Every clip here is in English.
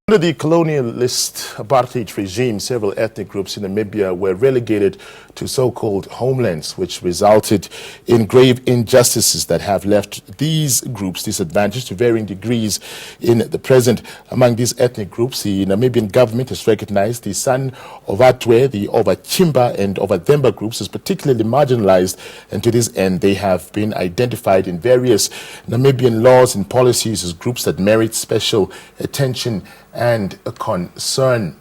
Under the colonialist apartheid regime, several ethnic groups in Namibia were relegated to so-called homelands, which resulted in grave injustices that have left these groups disadvantaged to varying degrees in the present. Among these ethnic groups, the Namibian government has recognized the San Ovatwe, the Ovachimba and Ovathemba groups as particularly marginalized, and to this end they have been identified in various Namibian laws and policies as groups that merit special attention and a concern.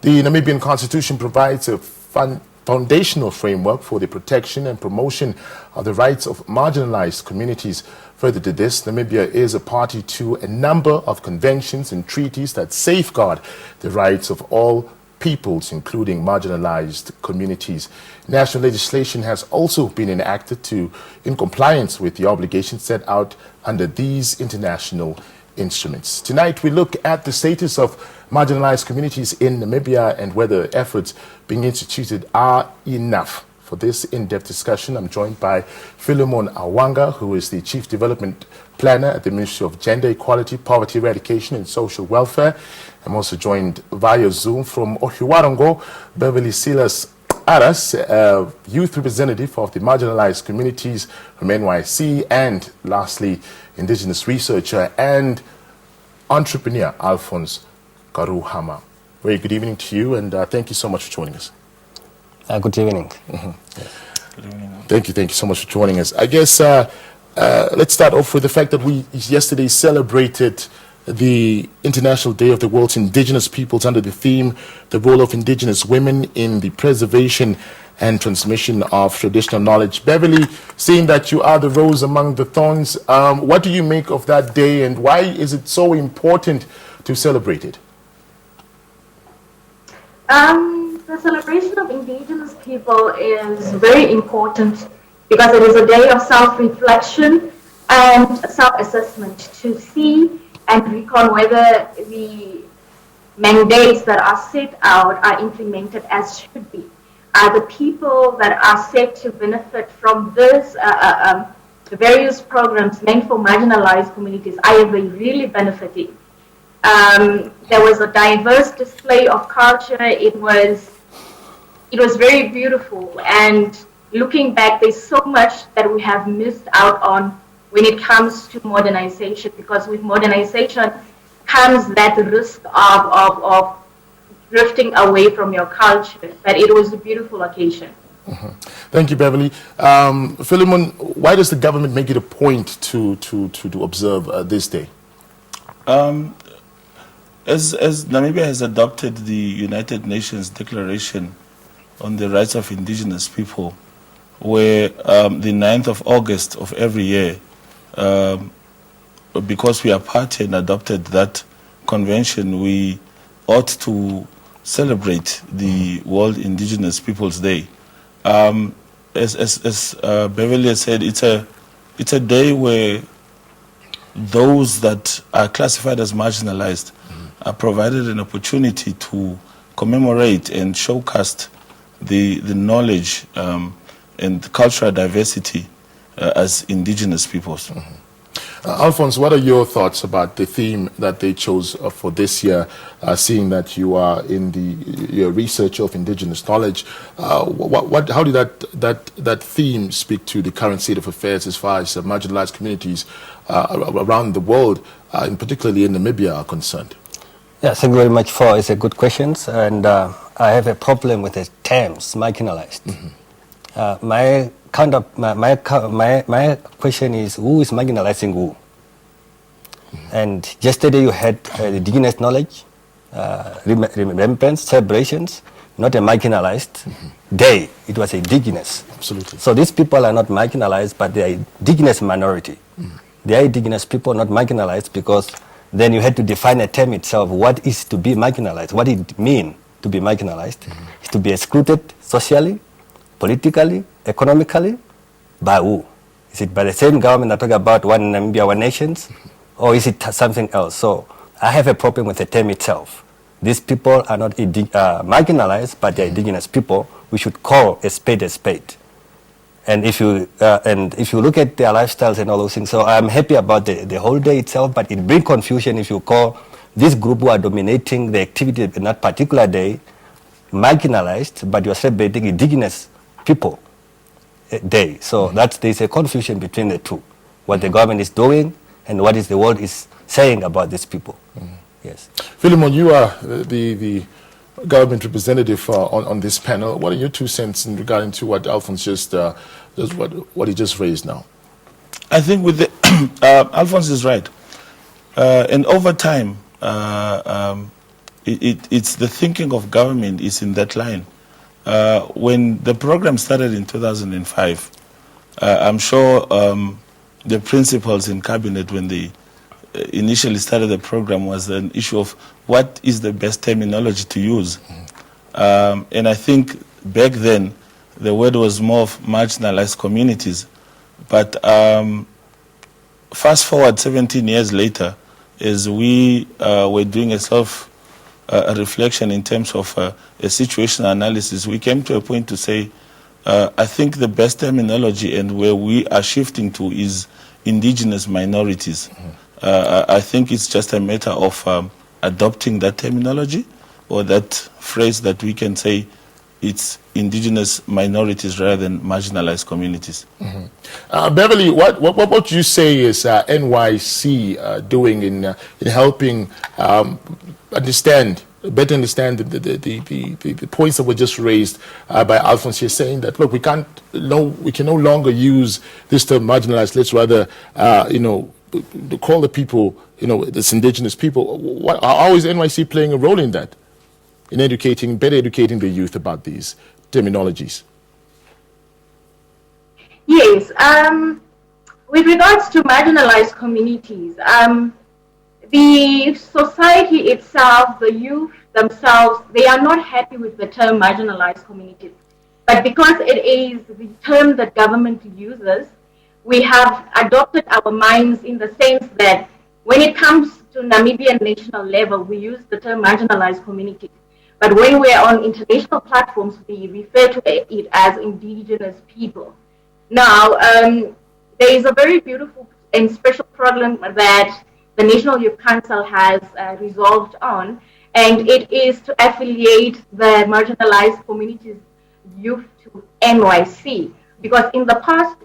The Namibian Constitution provides a foundational framework for the protection and promotion of the rights of marginalized communities. Further to this, Namibia is a party to a number of conventions and treaties that safeguard the rights of all peoples, including marginalized communities. National legislation has also been enacted in compliance with the obligations set out under these international instruments. Tonight we look at the status of marginalized communities in Namibia and whether efforts being instituted are enough. For this in-depth discussion, I'm joined by Philemon Awanga, who is the Chief Development Planner at the Ministry of Gender Equality, Poverty Eradication and Social Welfare. I'm also joined via Zoom from Ohiwarongo, Beverly Silas Aras, Youth Representative of the Marginalized Communities from NYC, and lastly, Indigenous Researcher and Entrepreneur Alphonse Karuhama. Very good evening to you, and thank you so much for joining us. Good evening. Good evening. Thank you so much for joining us. I guess let's start off with the fact that we yesterday celebrated the International Day of the World's Indigenous Peoples under the theme, the role of indigenous women in the preservation and transmission of traditional knowledge. Beverly, seeing that you are the rose among the thorns, what do you make of that day and why is it so important to celebrate it? The celebration of indigenous people is very important because it is a day of self-reflection and self-assessment to see and recall whether the mandates that are set out are implemented as should be. The people that are set to benefit from this, the various programs meant for marginalized communities, are they really benefiting? There was a diverse display of culture. It was very beautiful, and looking back, there's so much that we have missed out on when it comes to modernization, because with modernization comes that risk of drifting away from your culture. But it was a beautiful occasion. Mm-hmm. Thank you, Beverly. Philemon, why does the government make it a point to observe this day? As Namibia has adopted the United Nations Declaration on the Rights of Indigenous People, where the 9th of August of every year, because we are party and adopted that convention, we ought to celebrate the World Indigenous Peoples Day. As Beverly has said, it's a day where those that are classified as marginalized are provided an opportunity to commemorate and showcase the knowledge and cultural diversity as indigenous peoples. Mm-hmm. Alphonse, what are your thoughts about the theme that they chose for this year, seeing that you are in your research of indigenous knowledge? How did that theme speak to the current state of affairs as far as marginalized communities around the world, and particularly in Namibia, are concerned? Yeah, thank you very much for it's a good questions, and I have a problem with the terms marginalized. Mm-hmm. My question is, who is marginalizing who? Mm-hmm. And yesterday you had indigenous knowledge, remembrance, celebrations, not a marginalized day. It was indigenous. Absolutely. So these people are not marginalized, but they are indigenous minority. Mm-hmm. They are indigenous people, not marginalized, because then you had to define a term itself. What is to be marginalized? What it mean to be marginalized? Mm-hmm. Is to be excluded socially, politically, economically, by who? Is it by the same government that talk about one Namibia, one nations, or is it something else? So I have a problem with the term itself. These people are not marginalized, but they're indigenous people. We should call a spade a spade. And if you look at their lifestyles and all those things, so I'm happy about the whole day itself, but it brings confusion if you call this group who are dominating the activity in that particular day, marginalized, but you're celebrating indigenous people day. So there's a confusion between the two, what the government is doing and what is the world is saying about these people. Yes. Philemon, you are the government representative on this panel. What are your 2 cents in regarding to what Alphonse just what he just raised now? I think with the Alphonse is right, and over time, it's the thinking of government is in that line. When the program started in 2005, I'm sure the principals in cabinet when they initially started the program was an issue of what is the best terminology to use. And I think back then the word was more of marginalized communities. But fast forward 17 years later, as we were doing a reflection in terms of a situational analysis, we came to a point to say, I think the best terminology and where we are shifting to is indigenous minorities. I think it's just a matter of adopting that terminology or that phrase that we can say it's indigenous minorities rather than marginalized communities. Beverly, what you say is NYC doing in helping better understand the points that were just raised by Alphonse here, saying that look, we can no longer use this term marginalized. Let's rather call the people this indigenous people. How is NYC playing a role in that, in better educating the youth about these terminologies? Yes. With regards to marginalized communities, the society itself, the youth themselves, they are not happy with the term marginalized communities. But because it is the term that government uses, we have adopted our minds in the sense that when it comes to Namibian national level, we use the term marginalized communities. But when we're on international platforms, we refer to it as indigenous people. Now, there is a very beautiful and special program that the National Youth Council has resolved on, and it is to affiliate the marginalized communities youth to NYC. Because in the past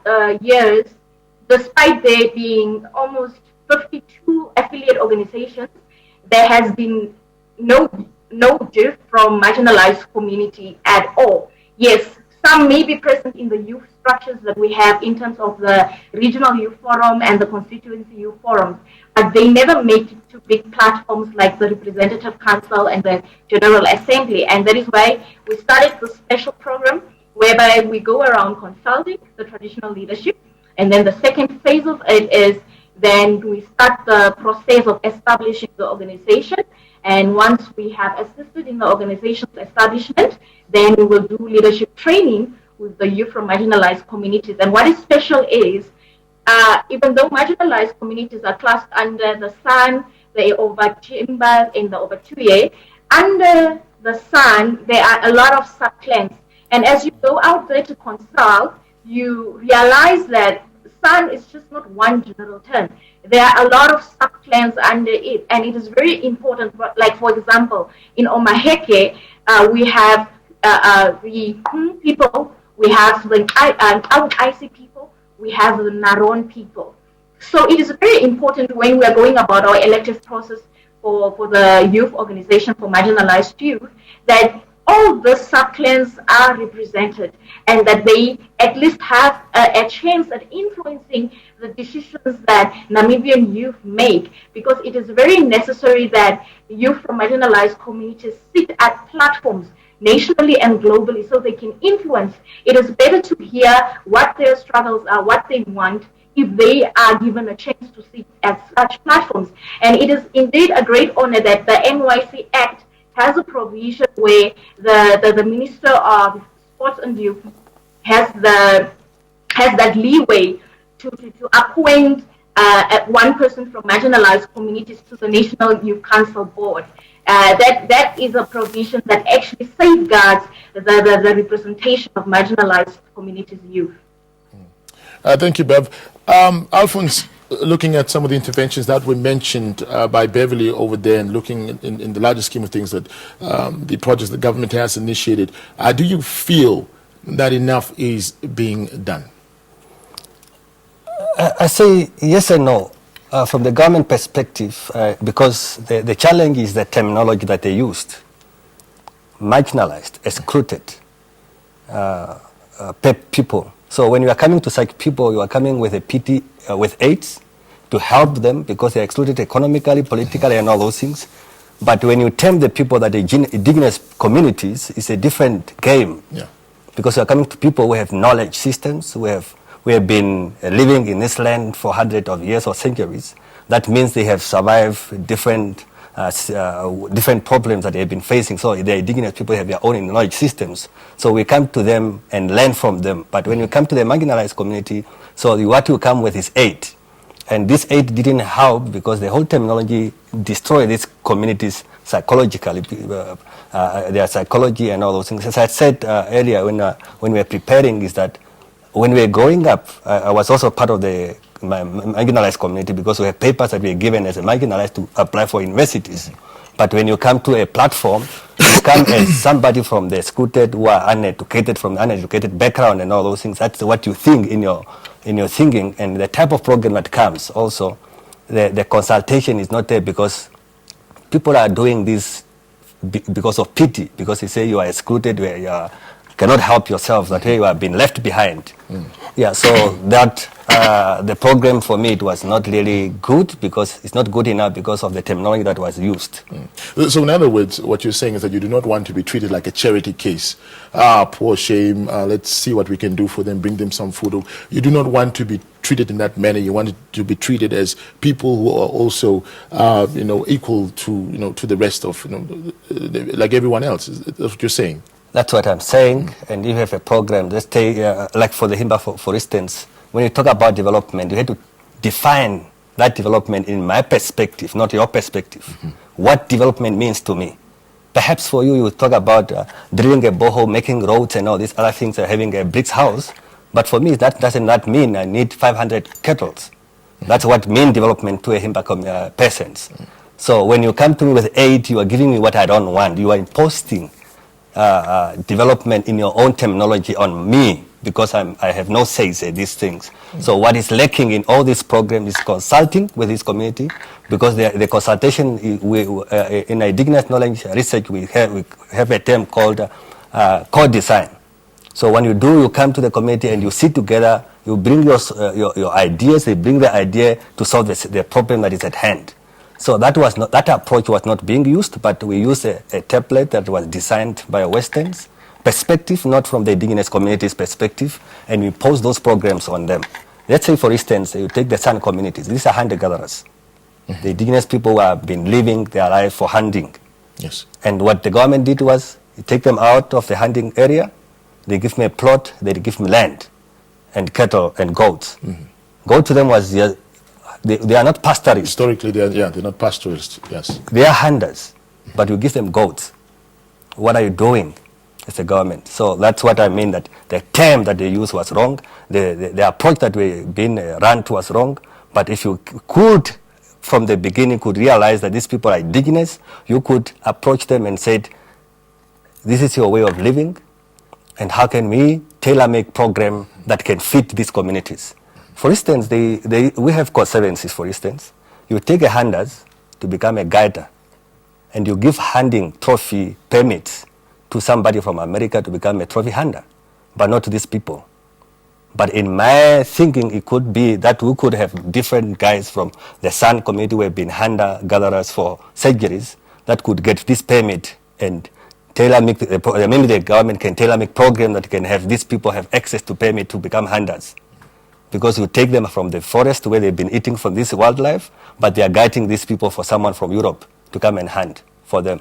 years, despite there being almost 52 affiliate organizations, there has been no youth from marginalized community at all. Yes, some may be present in the youth structures that we have in terms of the regional youth forum and the constituency youth forums, but they never make it to big platforms like the Representative Council and the General Assembly. And that is why we started the special program whereby we go around consulting the traditional leadership. And then the second phase of it is then we start the process of establishing the organization. And once we have assisted in the organization's establishment, then we will do leadership training with the youth from marginalized communities. And what is special is, even though marginalized communities are classed under the San, the Ovachimba, and the Ovatuye, under the San, there are a lot of subclans. And as you go out there to consult, you realize that San is just not one general term. There are a lot of subclans under it, and it is very important. Like, for example, in Omaheke, we have the people, we have the IC people, we have the Naron people. So it is very important when we are going about our elective process for the youth organization for marginalized youth that all the subclans are represented and that they at least have a chance at influencing the decisions that Namibian youth make, because it is very necessary that youth from marginalized communities sit at platforms nationally and globally so they can influence. It is better to hear what their struggles are, what they want, if they are given a chance to sit at such platforms. And it is indeed a great honor that the NYC Act has a provision where the Minister of Sports and Youth has that leeway to appoint one person from marginalized communities to the National Youth Council Board. That is a provision that actually safeguards the representation of marginalized communities' youth. Thank you, Bev. Alphonse, looking at some of the interventions that were mentioned by Beverly over there, and looking in the larger scheme of things that the projects the government has initiated, do you feel that enough is being done? I say yes and no. From the government perspective, because the challenge is the terminology that they used. Marginalized, excluded people. So when you are coming to such people, you are coming with a pity, with aids to help them because they are excluded economically, politically, and all those things. But when you term the people that are indigenous communities, it's a different game. Yeah. Because you are coming to people who have knowledge systems, who have been living in this land for hundreds of years or centuries. That means they have survived different problems that they have been facing. So the indigenous people have their own knowledge systems. So we come to them and learn from them. But when you come to the marginalized community, so what you come with is aid. And this aid didn't help because the whole terminology destroyed these communities psychologically, their psychology and all those things. As I said earlier when we were preparing, is that when we were growing up, I was also part of the marginalized community because we have papers that we are given as a marginalized to apply for universities. But when you come to a platform, you come as somebody from the excluded who are uneducated, from the uneducated background and all those things. That's what you think in your thinking, and the type of program that comes also, the consultation is not there because people are doing this because of pity, because they say you are excluded, you cannot help yourself, that hey, you have been left behind. Yeah, so that the program for me, it was not really good because it's not good enough because of the terminology that was used. So in other words, what you're saying is that you do not want to be treated like a charity case. Poor shame, let's see what we can do for them, bring them some food. You do not want to be treated in that manner. You want to be treated as people who are also, equal to, to the rest of, like everyone else. That's what you're saying. That's what I'm saying. And if you have a program, let's take, like for the Himba, for instance, when you talk about development, you have to define that development in my perspective, not your perspective. What development means to me. Perhaps for you, you talk about drilling a borehole, making roads and all these other things, having a bricks house. But for me, that doesn't not mean I need 500 kettles. That's what means development to a Himba persons. So when you come to me with aid, you are giving me what I don't want. You are imposing development in your own terminology on me because I have no say in these things. So what is lacking in all this program is consulting with this community, because the consultation in indigenous knowledge research we have a term called co-design. So when you come to the community and you sit together, you bring your ideas, they bring the idea to solve the problem that is at hand. So that approach was not being used, but we used a template that was designed by a Western's perspective, not from the indigenous community's perspective, and we impose those programs on them. Let's say, for instance, you take the San communities. These are hunter-gatherers. The indigenous people who have been living their life for hunting. Yes. And what the government did was, you take them out of the hunting area, they give me a plot, they give me land, and cattle and goats. Go to them was... They are not pastoralists. Historically, they're not pastoralists, yes. They are hunters, but you give them goats. What are you doing as a government? So that's what I mean, that the term that they used was wrong. The approach that we been run to was wrong. But if you could, from the beginning, could realize that these people are indigenous, you could approach them and say, this is your way of living, and how can we tailor-make program that can fit these communities? For instance, we have conservancies, for instance. You take a hunters to become a guider, and you give hunting trophy permits to somebody from America to become a trophy hunter, but not to these people. But in my thinking, it could be that we could have different guys from the San community who have been hunter-gatherers for centuries that could get this permit and tailor-make, maybe the government can tailor-make program that can have these people have access to permit to become hunters. Because you take them from the forest where they've been eating from this wildlife, but they are guiding these people for someone from Europe to come and hunt for them.